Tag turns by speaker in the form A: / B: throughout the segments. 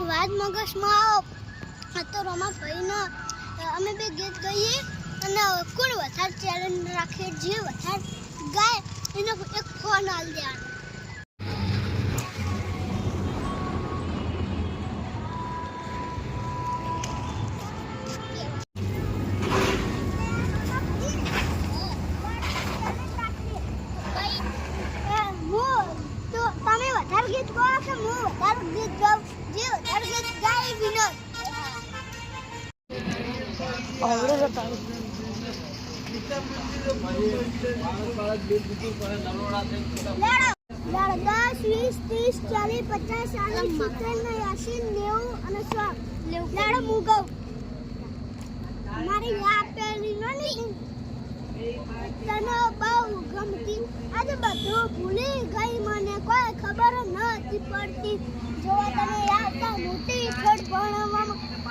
A: વાત મગજમાં આવો તો રમા ભાઈને અમે બે ગીત ગાઈએ અને કોણ વધારે ચેલેન્જ રાખે જે વધારે ગાય એને એક ફોન આલ દેવાનો. ગીત ગાઓ કે હું વધારે ગીત ગાઉં જે વધારે ગીત ગાય વિનર આવડે બતાવો. લાડ 10 20 30 40 50 60 70 80 90 અને 100 લાડ હું ગાઉં. મારી આપેલી નોની તને બહુ ગમતી આજે બધું ભૂલી ગઈ મને કોઈ ખબર નથી પડતી. જો તને આવતા મોટી ઠોઠ ભણવામાં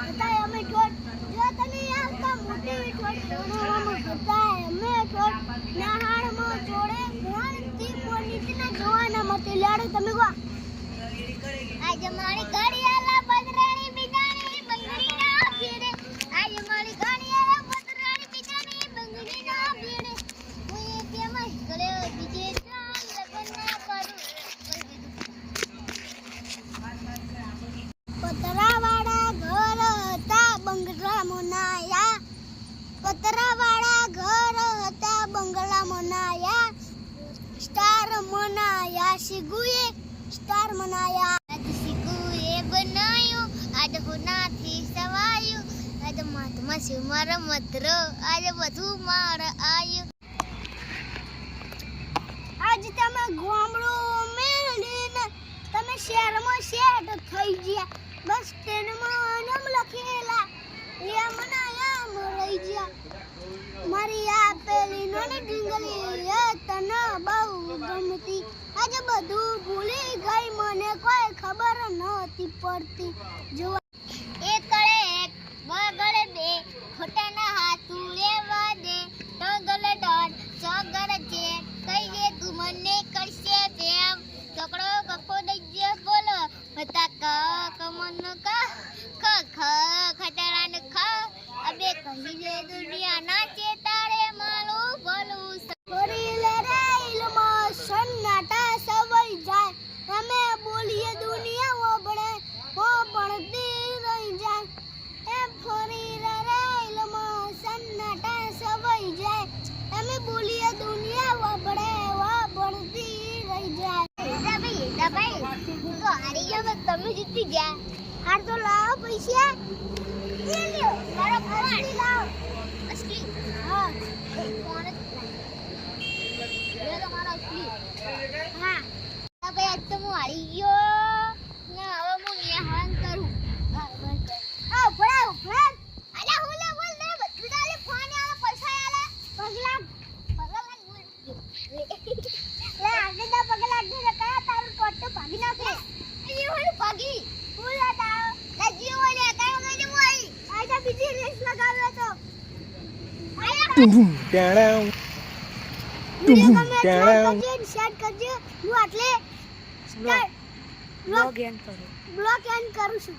A: હતા અમે ઠોઠ જો તને આવતા મોટી ઠોઠ ભણવામાં હતા અમે ઠોઠ નહાળમાં જોડે ભણતી પોલીસના જોવાના મતે લાડો તમે ગો. આજે મારી ઘડિયાળા બદરાણી બિદાણી બંગડી ના ફેરે આજે મારી ઘડિયાળા બદરાણી બિદાણી બંગડી ના ફેરે પતરાવાળા ઘર હતા બંગલા મોનાયા પતરાવાળા ઘર હતા બંગલા મોનાયા સ્ટાર મનાયા શિગુએ સ્ટાર મનાયા આજ શિગુએ બનાયું આજ હોનાથી સવાયું આજ માથમાં સુમાર મતરો આજ બધું માર આયું. આજ તમે ગામડું મેળીને તમે શહેરમાં સેટ થઈ ગયા બસ ટ્રેનમાં નામ લખેલા એમના રહી ગયા. મારી આપેલી નાની ડીંગલી તને બહુ ગમતી આજે બધું ભૂલી ગઈ મને કોઈ ખબર નહોતી પડતી. જો એ તળે એક બગડે બે ખોટાના હાથું લેવા દે ટગલે ડોટ ચોગર છે કઈ દે તું મને કરશે પ્રેમ છોકરો કકો દઈએ બોલો હતા ક કમન કા ખ ખ ખટરાન ખ અબે કહી દે દુનિયા ના છે તારે મારું ભલું ફરી લે રે ઇલમાં સન્નાટા સવાઈ જાય અમે બોલીએ દુનિયા ઓબળે ઓ ભણતી રહી જાય એ ફરી રે ઇલમાં સન્નાટા સવાઈ જાય અમે બોલીએ દુનિયા ઓબળે ઓ ભણતી રહી જાય. ભાઈ તો હારી ગયા તમે જીતી ગયા. હાર તો લાવો પૈસા એ લ્યો મારો ફોન લાવો અસલી હા ફોન લે તમારો અસલી હા તો ભાઈ આજ તો હું હારી ગયો ને હવે હું ન્યાહાન કરું. હા બસ આ ભરાવ ભરાવ અલા હું લે બોલ ને બધું તાલે ફોન આલે પૈસા આલે પગલા લે આગળ દા પગલા દે કયા તારું કોટ ભાગી નાખે એ હોલ ભાગી બોલા તા લે જીઓ લે કાય મે જે મોઈ આજા બીજી રેસ લગાવ્યો તો ટેડા શેર કરજો હું આટલે બ્લોગ એન્ડ કરું છું.